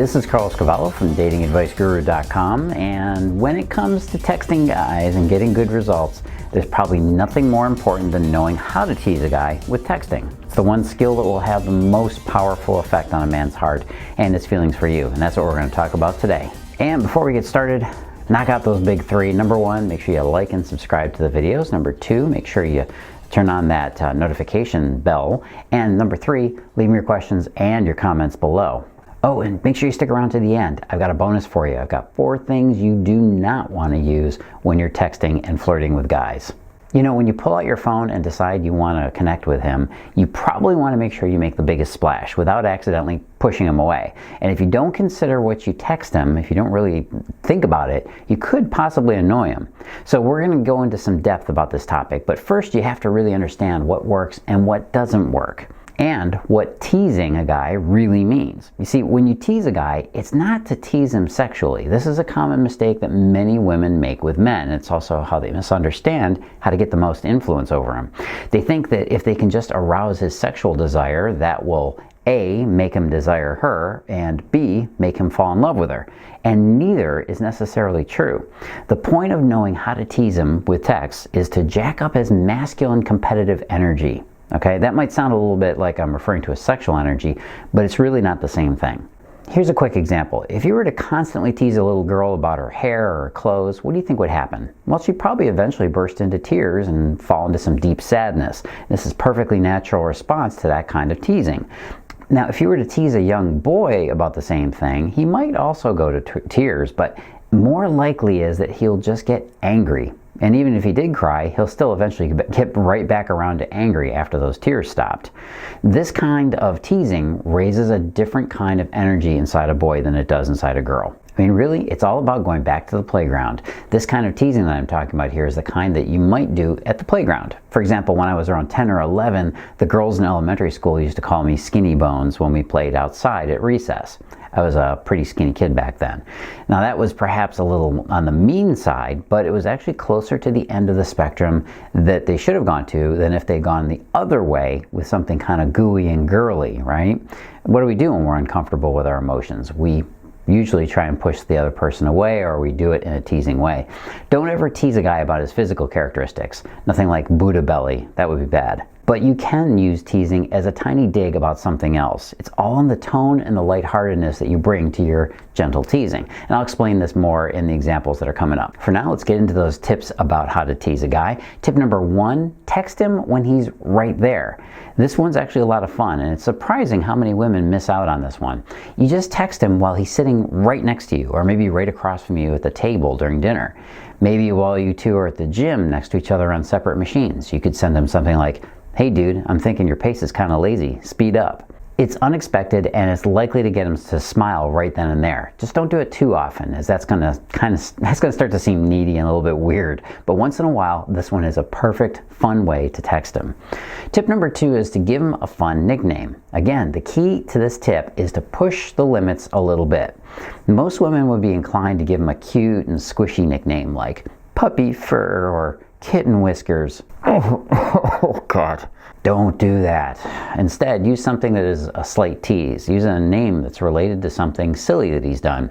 this is Cavallo from datingadviceguru.com, and when it comes to texting guys and getting good results, there's probably nothing more important than knowing how to tease a guy with texting. It's the one skill that will have the most powerful effect on a man's heart and his feelings for you, and that's what we're going to talk about today. And before we get started, knock out those big three. Number one, make sure you like and subscribe to the videos. Number two, make sure you turn on that notification bell. And number three, leave me your questions and your comments below. Oh, and make sure you stick around to the end. I've got a bonus for you. I've got 4 things you do not want to use when you're texting and flirting with guys. You know, when you pull out your phone and decide you want to connect with him, you probably want to make sure you make the biggest splash without accidentally pushing him away. And if you don't consider what you text him, if you don't really think about it, you could possibly annoy him. So we're going to go into some depth about this topic, but first you have to really understand what works and what doesn't work, and what teasing a guy really means. You see, when you tease a guy, it's not to tease him sexually. This is a common mistake that many women make with men. It's also how they misunderstand how to get the most influence over him. They think that if they can just arouse his sexual desire, that will A, make him desire her, and B, make him fall in love with her. And neither is necessarily true. The point of knowing how to tease him with text is to jack up his masculine competitive energy. Okay, that might sound a little bit like I'm referring to a sexual energy, but it's really not the same thing. Here's a quick example. If you were to constantly tease a little girl about her hair or her clothes, what do you think would happen? Well, she'd probably eventually burst into tears and fall into some deep sadness. This is a perfectly natural response to that kind of teasing. Now, if you were to tease a young boy about the same thing, he might also go to tears, but more likely is that he'll just get angry. And even if he did cry, he'll still eventually get right back around to angry after those tears stopped. This kind of teasing raises a different kind of energy inside a boy than it does inside a girl. I mean, really, it's all about going back to the playground. This kind of teasing that I'm talking about here is the kind that you might do at the playground. For example, when I was around 10 or 11, the girls in elementary school used to call me Skinny Bones when we played outside at recess. I was a pretty skinny kid back then. Now, that was perhaps a little on the mean side, but it was actually closer to the end of the spectrum that they should have gone to than if they'd gone the other way with something kind of gooey and girly, right? What do we do when we're uncomfortable with our emotions? We usually try and push the other person away, or we do it in a teasing way. Don't ever tease a guy about his physical characteristics. Nothing like Buddha belly. That would be bad. But you can use teasing as a tiny dig about something else. It's all in the tone and the lightheartedness that you bring to your gentle teasing. And I'll explain this more in the examples that are coming up. For now, let's get into those tips about how to tease a guy. Tip number 1, text him when he's right there. This one's actually a lot of fun, and it's surprising how many women miss out on this one. You just text him while he's sitting right next to you, or maybe right across from you at the table during dinner. Maybe while you two are at the gym next to each other on separate machines. You could send him something like, "Hey dude, I'm thinking your pace is kind of lazy. Speed up." It's unexpected, and it's likely to get him to smile right then and there. Just don't do it too often, as that's gonna start to seem needy and a little bit weird. But once in a while, this one is a perfect, fun way to text him. Tip number 2 is to give him a fun nickname. Again, the key to this tip is to push the limits a little bit. Most women would be inclined to give him a cute and squishy nickname like Puppy Fur or Kitten Whiskers. Oh God. Don't do that. Instead, use something that is a slight tease. Use a name that's related to something silly that he's done,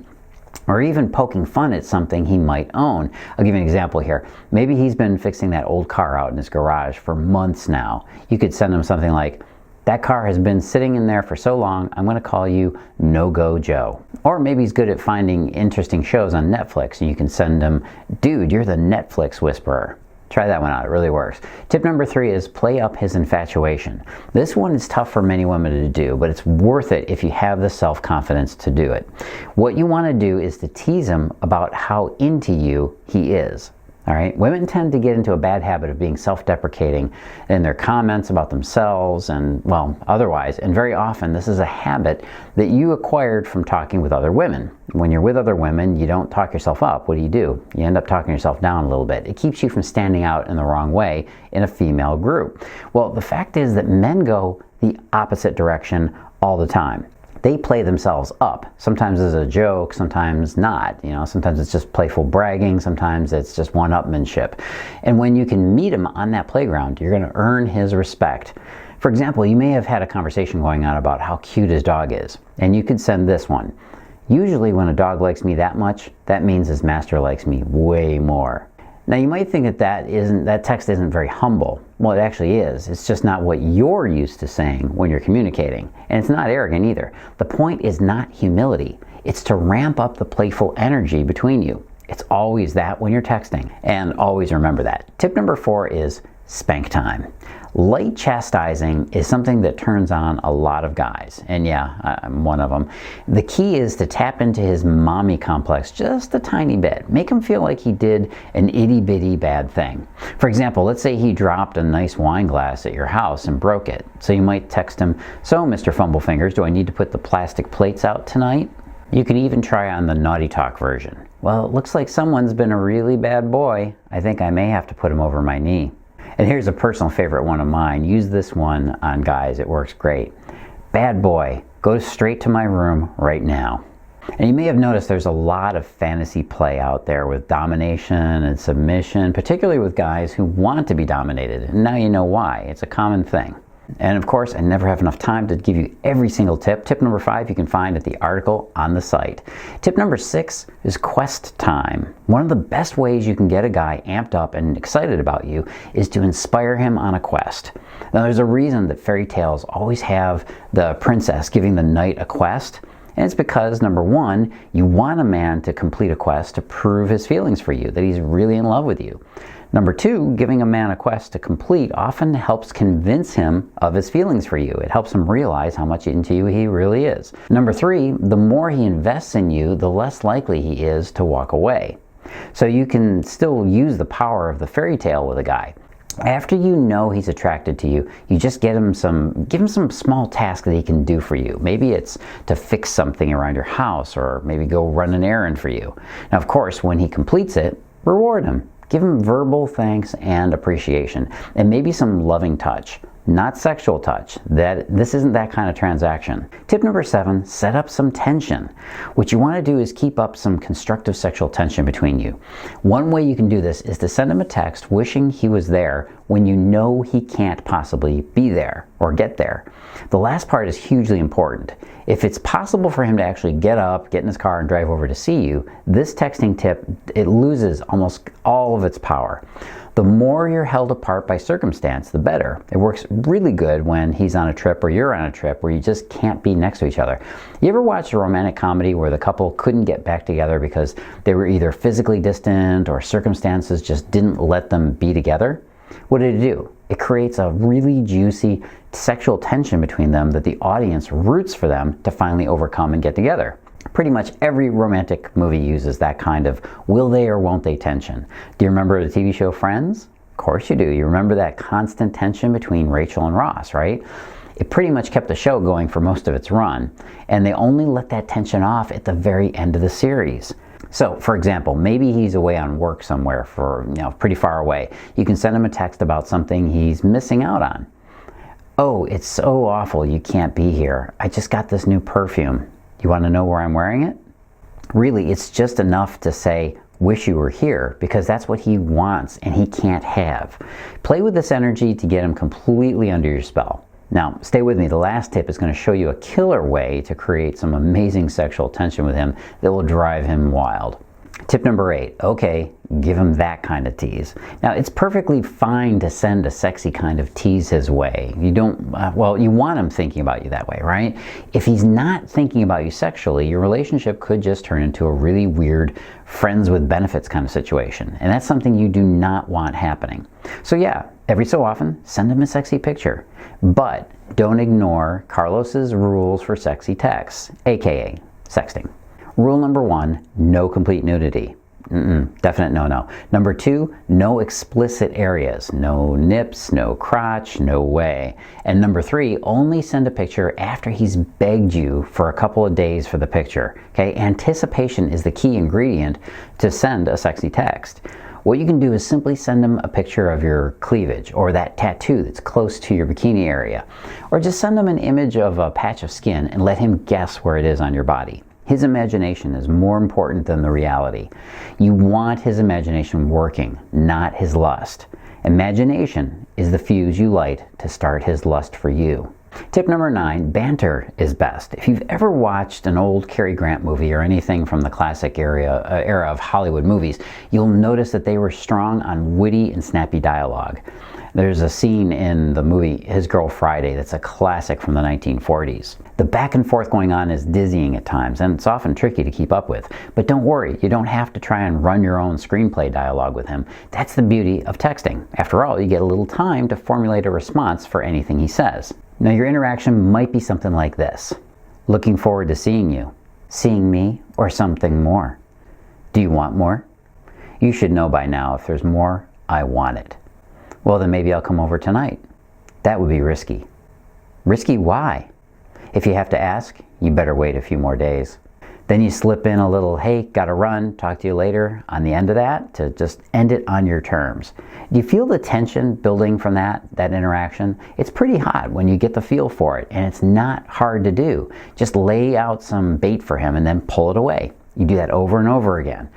or even poking fun at something he might own. I'll give you an example here. Maybe he's been fixing that old car out in his garage for months now. You could send him something like, "That car has been sitting in there for so long, I'm going to call you No-Go Joe." Or maybe he's good at finding interesting shows on Netflix, and you can send him, "Dude, you're the Netflix whisperer." Try that one out, it really works. Tip number 3 is play up his infatuation. This one is tough for many women to do, but it's worth it if you have the self-confidence to do it. What you want to do is to tease him about how into you he is. All right, women tend to get into a bad habit of being self-deprecating in their comments about themselves and, well, otherwise. And very often this is a habit that you acquired from talking with other women. When you're with other women, you don't talk yourself up. What do? You end up talking yourself down a little bit. It keeps you from standing out in the wrong way in a female group. Well, the fact is that men go the opposite direction all the time. They play themselves up. Sometimes as a joke, sometimes not. You know, sometimes it's just playful bragging, sometimes it's just one-upmanship. And when you can meet him on that playground, you're going to earn his respect. For example, you may have had a conversation going on about how cute his dog is, and you could send this one. Usually when a dog likes me that much, that means his master likes me way more. Now you might think that text isn't very humble. Well, it actually is. It's just not what you're used to saying when you're communicating. And it's not arrogant either. The point is not humility. It's to ramp up the playful energy between you. It's always that when you're texting. And always remember that. Tip number 4 is spank time. Light chastising is something that turns on a lot of guys, and yeah, I'm one of them. The key is to tap into his mommy complex just a tiny bit. Make him feel like he did an itty-bitty bad thing. For example, let's say he dropped a nice wine glass at your house and broke it. So you might text him, "So, Mr. Fumblefingers, do I need to put the plastic plates out tonight?" You can even try on the naughty talk version. "Well, it looks like someone's been a really bad boy. I think I may have to put him over my knee." And here's a personal favorite one of mine. Use this one on guys. It works great. "Bad boy, go straight to my room right now." And you may have noticed there's a lot of fantasy play out there with domination and submission, particularly with guys who want to be dominated. And now you know why. It's a common thing. And of course, I never have enough time to give you every single tip. Tip number 5 you can find at the article on the site. Tip number 6 is quest time. One of the best ways you can get a guy amped up and excited about you is to inspire him on a quest. Now there's a reason that fairy tales always have the princess giving the knight a quest. And it's because, number 1, you want a man to complete a quest to prove his feelings for you, that he's really in love with you. Number 2, giving a man a quest to complete often helps convince him of his feelings for you. It helps him realize how much into you he really is. Number 3, the more he invests in you, the less likely he is to walk away. So you can still use the power of the fairy tale with a guy. After you know he's attracted to you, you just give him some small task that he can do for you. Maybe it's to fix something around your house, or maybe go run an errand for you. Now, of course, when he completes it, reward him. Give him verbal thanks and appreciation, and maybe some loving touch. Not sexual touch. This isn't that kind of transaction. Tip number 7, set up some tension. What you want to do is keep up some constructive sexual tension between you. One way you can do this is to send him a text wishing he was there when you know he can't possibly be there or get there. The last part is hugely important. If it's possible for him to actually get up, get in his car, and drive over to see you, this texting tip, it loses almost all of its power. The more you're held apart by circumstance, the better. It works really good when he's on a trip or you're on a trip where you just can't be next to each other. You ever watch a romantic comedy where the couple couldn't get back together because they were either physically distant or circumstances just didn't let them be together? What did it do? It creates a really juicy sexual tension between them that the audience roots for them to finally overcome and get together. Pretty much every romantic movie uses that kind of will they or won't they tension. Do you remember the TV show Friends? Of course you do. You remember that constant tension between Rachel and Ross, right? It pretty much kept the show going for most of its run, and they only let that tension off at the very end of the series. So, for example, maybe he's away on work somewhere pretty far away. You can send him a text about something he's missing out on. "Oh, it's so awful you can't be here. I just got this new perfume. You want to know where I'm wearing it?" Really, it's just enough to say, "Wish you were here," because that's what he wants and he can't have. Play with this energy to get him completely under your spell. Now, stay with me. The last tip is going to show you a killer way to create some amazing sexual tension with him that will drive him wild. Tip number 8, okay, give him that kind of tease. Now, it's perfectly fine to send a sexy kind of tease his way. You want him thinking about you that way, right? If he's not thinking about you sexually, your relationship could just turn into a really weird friends with benefits kind of situation. And that's something you do not want happening. So yeah, every so often, send him a sexy picture. But don't ignore Carlos's rules for sexy texts, aka sexting. Rule number 1, no complete nudity. Definite no-no. Number 2, no explicit areas. No nips, no crotch, no way. And number 3, only send a picture after he's begged you for a couple of days for the picture. Okay, anticipation is the key ingredient to send a sexy text. What you can do is simply send him a picture of your cleavage or that tattoo that's close to your bikini area. Or just send him an image of a patch of skin and let him guess where it is on your body. His imagination is more important than the reality. You want his imagination working, not his lust. Imagination is the fuse you light to start his lust for you. Tip number 9, banter is best. If you've ever watched an old Cary Grant movie or anything from the classic era of Hollywood movies, you'll notice that they were strong on witty and snappy dialogue. There's a scene in the movie His Girl Friday that's a classic from the 1940s. The back and forth going on is dizzying at times, and it's often tricky to keep up with. But don't worry, you don't have to try and run your own screenplay dialogue with him. That's the beauty of texting. After all, you get a little time to formulate a response for anything he says. Now, your interaction might be something like this. Looking forward to seeing you. Seeing me, or something more. Do you want more? You should know by now if there's more, I want it. Well, then maybe I'll come over tonight. That would be risky. Risky why? If you have to ask, you better wait a few more days. Then you slip in a little, hey, gotta run, talk to you later on the end of that to just end it on your terms. Do you feel the tension building from that interaction? It's pretty hot when you get the feel for it, and it's not hard to do. Just lay out some bait for him and then pull it away. You do that over and over again.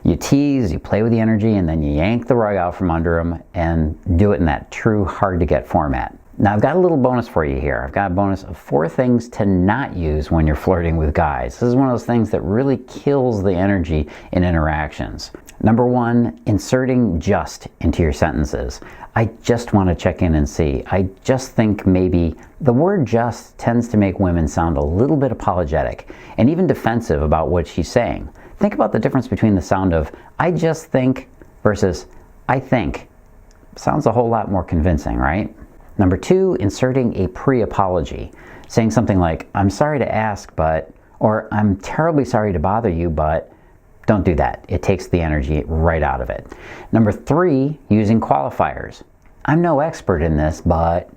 You tease, you play with the energy, and then you yank the rug out from under him and do it in that true hard-to-get format. Now, I've got a little bonus for you here. I've got a bonus of 4 things to not use when you're flirting with guys. This is one of those things that really kills the energy in interactions. Number 1, inserting just into your sentences. I just want to check in and see. I just think maybe. The word just tends to make women sound a little bit apologetic and even defensive about what she's saying. Think about the difference between the sound of I just think versus I think. Sounds a whole lot more convincing, right? Number 2, inserting a pre-apology. Saying something like, I'm sorry to ask, but, or I'm terribly sorry to bother you, but. Don't do that. It takes the energy right out of it. Number 3, using qualifiers. I'm no expert in this, but,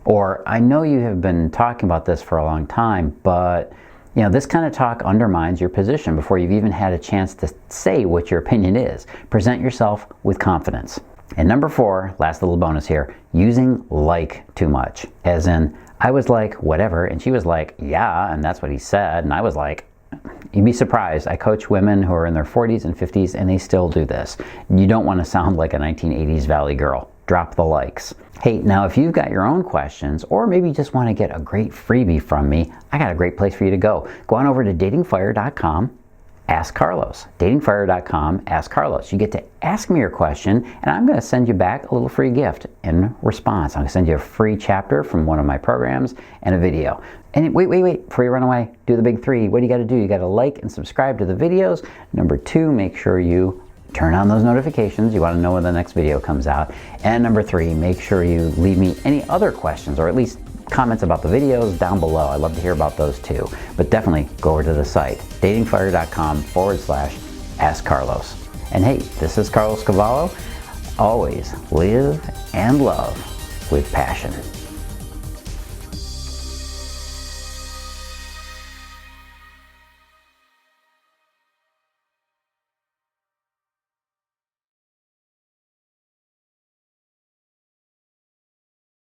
or I know you have been talking about this for a long time, but, you know, this kind of talk undermines your position before you've even had a chance to say what your opinion is. Present yourself with confidence. And number 4, last little bonus here, using like too much. As in, I was like, whatever, and she was like, yeah, and that's what he said, and I was like, you'd be surprised. I coach women who are in their 40s and 50s and they still do this. You don't want to sound like a 1980s Valley girl. Drop the likes. Hey, now if you've got your own questions or maybe you just want to get a great freebie from me, I got a great place for you to go. Go on over to datingfire.com. Ask Carlos. Datingfire.com, Ask Carlos. You get to ask me your question, and I'm going to send you back a little free gift in response. I'm going to send you a free chapter from one of my programs and a video. And wait, before you run away, do the big 3. What do you got to do? You got to like and subscribe to the videos. Number 2, make sure you turn on those notifications. You want to know when the next video comes out. And number 3, make sure you leave me any other questions, or at least comments about the videos down below. I'd love to hear about those too. But definitely go over to the site, datingfire.com/Ask Carlos. And hey, this is Carlos Cavallo. Always live and love with passion.